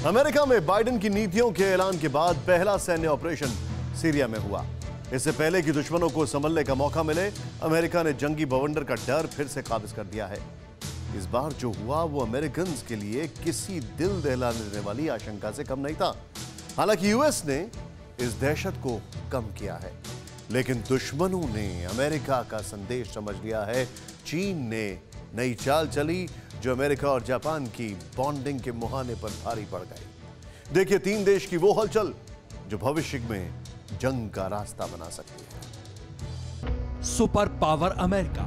America में Biden की नीतियों के ऐलान के बाद पहला सैन्य ऑपरेशन सीरिया में हुआ। इससे पहले कि दुश्मनों को संभलने का मौका मिले, अमेरिका ने जंगी बवंडर का डर फिर से काबिज कर दिया है। इस बार जो हुआ वो अमेरिकन के लिए किसी दिल दहला देने वाली आशंका से कम नहीं था। हालांकि यूएस ने इस दहशत को कम किया है, लेकिन दुश्मनों ने अमेरिका का संदेश समझ लिया है। चीन ने नई चाल चली जो अमेरिका और जापान की बॉन्डिंग के मुहाने पर भारी पड़ गई। देखिए 3 देश की वो हलचल जो भविष्य में जंग का रास्ता बना सकती है। सुपर पावर अमेरिका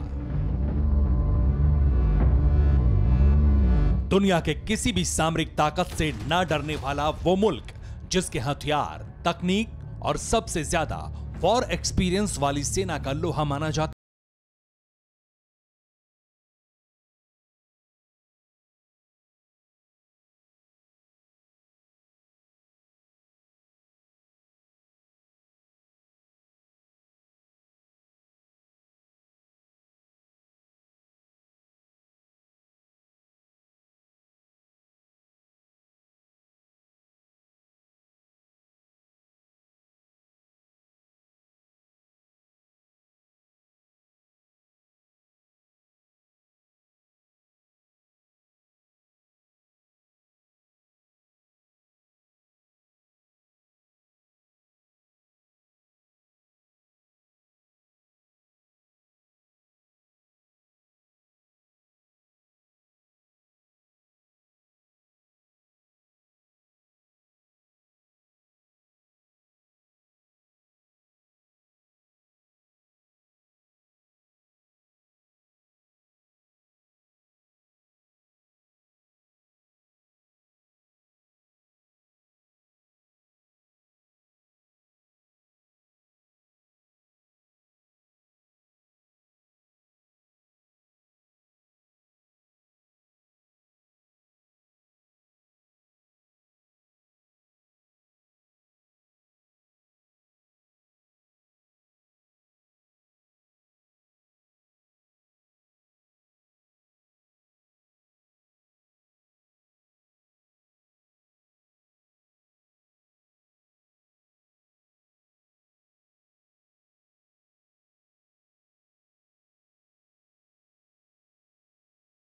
दुनिया के किसी भी सामरिक ताकत से न डरने वाला वो मुल्क जिसके हथियार, तकनीक और सबसे ज्यादा वॉर एक्सपीरियंस वाली सेना का लोहा माना जाता।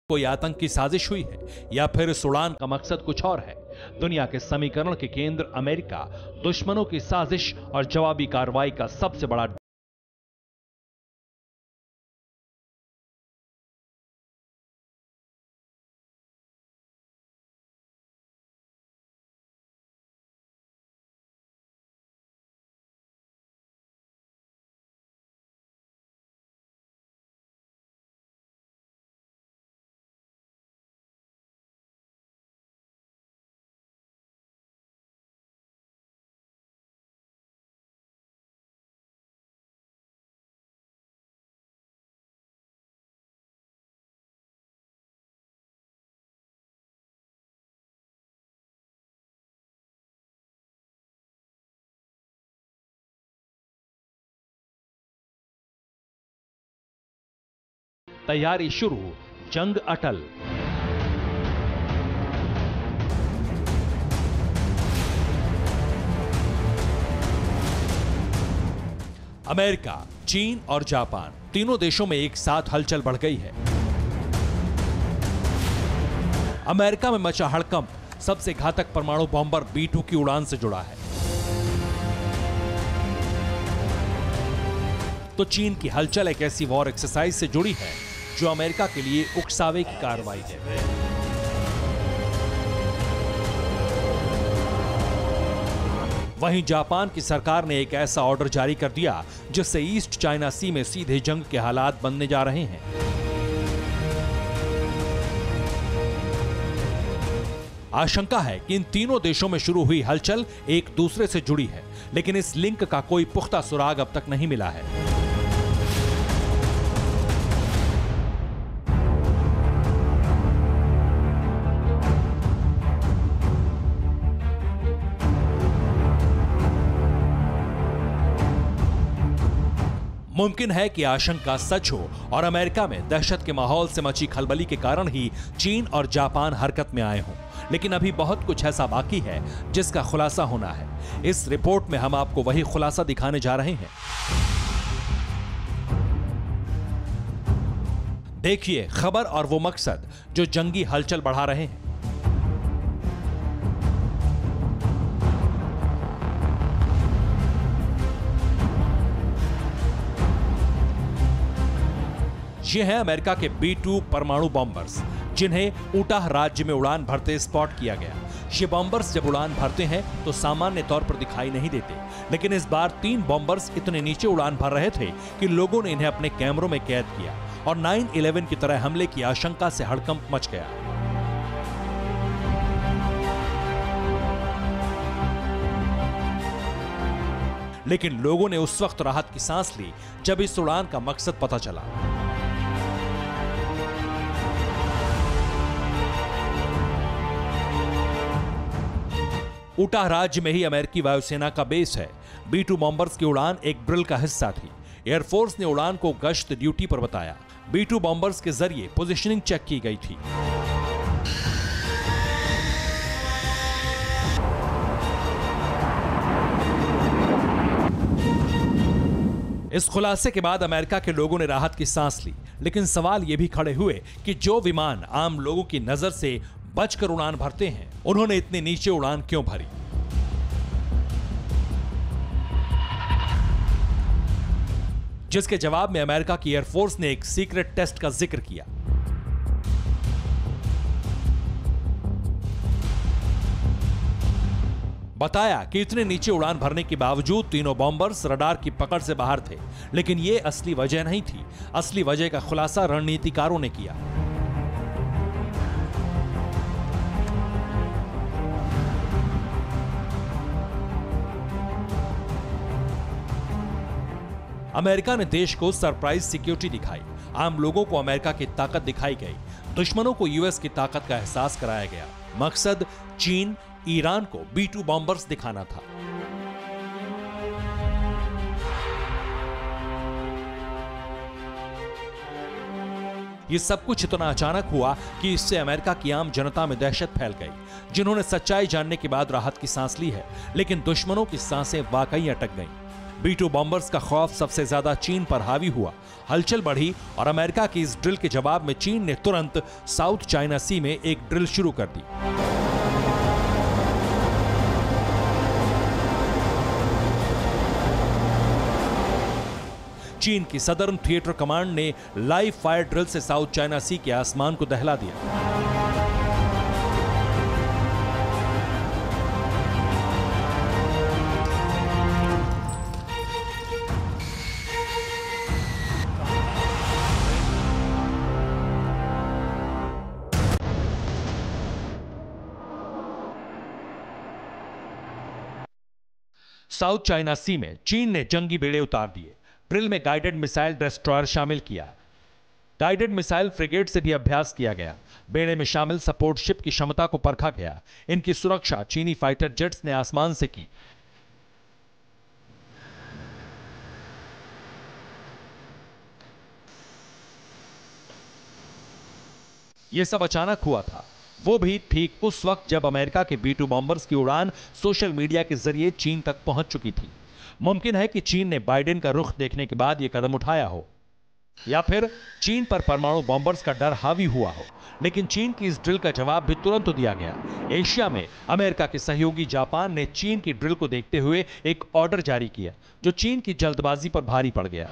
कोई आतंकी साजिश हुई है या फिर इस उड़ान का मकसद कुछ और है। दुनिया के समीकरण के केंद्र अमेरिका दुश्मनों की साजिश और जवाबी कार्रवाई का सबसे बड़ा तैयारी शुरू, जंग अटल। अमेरिका, चीन और जापान तीनों देशों में एक साथ हलचल बढ़ गई है। अमेरिका में मचा हड़कंप सबसे घातक परमाणु बॉम्बर B-2 की उड़ान से जुड़ा है। तो चीन की हलचल एक ऐसी वॉर एक्सरसाइज से जुड़ी है जो अमेरिका के लिए उकसावे की कार्रवाई है। वहीं जापान की सरकार ने एक ऐसा ऑर्डर जारी कर दिया जिससे ईस्ट चाइना सी में सीधे जंग के हालात बनने जा रहे हैं। आशंका है कि इन तीनों देशों में शुरू हुई हलचल एक दूसरे से जुड़ी है, लेकिन इस लिंक का कोई पुख्ता सुराग अब तक नहीं मिला है। मुमकिन है कि आशंका सच हो और अमेरिका में दहशत के माहौल से मची खलबली के कारण ही चीन और जापान हरकत में आए हों, लेकिन अभी बहुत कुछ ऐसा बाकी है जिसका खुलासा होना है। इस रिपोर्ट में हम आपको वही खुलासा दिखाने जा रहे हैं। देखिए खबर और वो मकसद जो जंगी हलचल बढ़ा रहे हैं। ये हैं अमेरिका के B-2 परमाणु बॉम्बर्स, जिन्हें उटाह राज्य में उड़ान भरते स्पॉट किया गया। ये बॉम्बर्स जब उड़ान भरते हैं तो सामान्य तौर पर दिखाई नहीं देते, लेकिन इस बार 3 बॉम्बर्स इतने नीचे उड़ान भर रहे थे कि लोगों ने इन्हें अपने कैमरों में कैद किया और 9/11 की तरह हमले की आशंका से हड़कंप मच गया। लेकिन लोगों ने उस वक्त राहत की सांस ली जब इस उड़ान का मकसद पता चला। उटाह राज्य में ही अमेरिकी वायुसेना का बेस है। B-2 बॉम्बर्स की उड़ान एक ड्रिल का हिस्सा थी। एयरफोर्स ने उड़ान को गश्त ड्यूटी पर बताया। B-2 बॉम्बर्स के जरिए पोजीशनिंग चेक की गई थी। इस खुलासे के बाद अमेरिका के लोगों ने राहत की सांस ली, लेकिन सवाल यह भी खड़े हुए कि जो विमान आम लोगों की नजर से बचकर उड़ान भरते हैं, उन्होंने इतने नीचे उड़ान क्यों भरी? जिसके जवाब में अमेरिका की एयरफोर्स ने एक सीक्रेट टेस्ट का जिक्र किया। बताया कि इतने नीचे उड़ान भरने के बावजूद तीनों बॉम्बर्स रडार की पकड़ से बाहर थे, लेकिन यह असली वजह नहीं थी। असली वजह का खुलासा रणनीतिकारों ने किया। अमेरिका ने देश को सरप्राइज सिक्योरिटी दिखाई। आम लोगों को अमेरिका की ताकत दिखाई गई। दुश्मनों को यूएस की ताकत का एहसास कराया गया। मकसद चीन, ईरान को B-2 बॉम्बर्स दिखाना था। यह सब कुछ इतना अचानक हुआ कि इससे अमेरिका की आम जनता में दहशत फैल गई, जिन्होंने सच्चाई जानने के बाद राहत की सांस ली है। लेकिन दुश्मनों की सांसें वाकई अटक गईं। B-2 बॉम्बर्स का खौफ सबसे ज्यादा चीन पर हावी हुआ। हलचल बढ़ी और अमेरिका की इस ड्रिल के जवाब में चीन ने तुरंत साउथ चाइना सी में एक ड्रिल शुरू कर दी। चीन की सदर्न थिएटर कमांड ने लाइव फायर ड्रिल से साउथ चाइना सी के आसमान को दहला दिया। साउथ चाइना सी में चीन ने जंगी बेड़े उतार दिए। ड्रिल में गाइडेड मिसाइल डिस्ट्रॉयर शामिल किया। गाइडेड मिसाइल फ्रिगेट से भी अभ्यास किया गया। बेड़े में शामिल सपोर्ट शिप की क्षमता को परखा गया। इनकी सुरक्षा चीनी फाइटर जेट्स ने आसमान से की। यह सब अचानक हुआ था, वो भी ठीक उस वक्त जब अमेरिका के B-2 बॉम्बर्स की उड़ान सोशल मीडिया के जरिए चीन तक पहुंच चुकी थी। मुमकिन है कि चीन ने बाइडेन का रुख देखने के बाद यह कदम उठाया हो, या फिर चीन पर परमाणु बॉम्बर्स का डर हावी हुआ हो। लेकिन चीन की इस ड्रिल का जवाब भी तुरंत दिया गया। एशिया में अमेरिका के सहयोगी जापान ने चीन की ड्रिल को देखते हुए एक ऑर्डर जारी किया, जो चीन की जल्दबाजी पर भारी पड़ गया।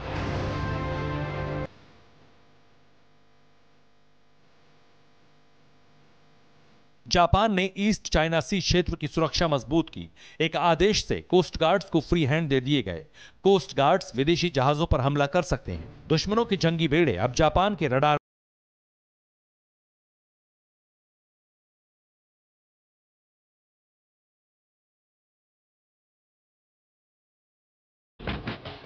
जापान ने ईस्ट चाइना सी क्षेत्र की सुरक्षा मजबूत की। एक आदेश से कोस्ट गार्ड्स को फ्री हैंड दे दिए गए। कोस्ट गार्ड्स विदेशी जहाजों पर हमला कर सकते हैं। दुश्मनों के जंगी बेड़े अब जापान के रडार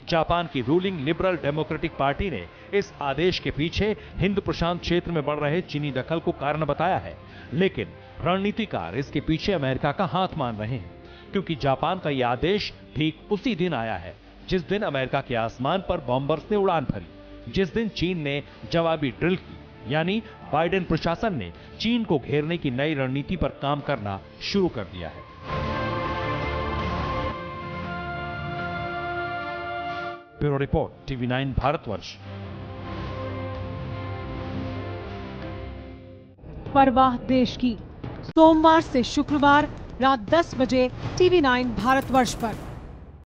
जापान की रूलिंग लिबरल डेमोक्रेटिक पार्टी ने इस आदेश के पीछे हिंद प्रशांत क्षेत्र में बढ़ रहे चीनी दखल को कारण बताया है। लेकिन रणनीतिकार इसके पीछे अमेरिका का हाथ मान रहे हैं, क्योंकि जापान का यह आदेश ठीक उसी दिन आया है जिस दिन अमेरिका के आसमान पर बॉम्बर्स ने उड़ान भरी, जिस दिन चीन ने जवाबी ड्रिल की, यानी बाइडेन प्रशासन ने चीन को घेरने की नई रणनीति पर काम करना शुरू कर दिया है। Bureau report, TV9 Bharatvarsh. परवाह देश की, सोमवार से शुक्रवार रात 10 बजे TV9 भारतवर्ष पर।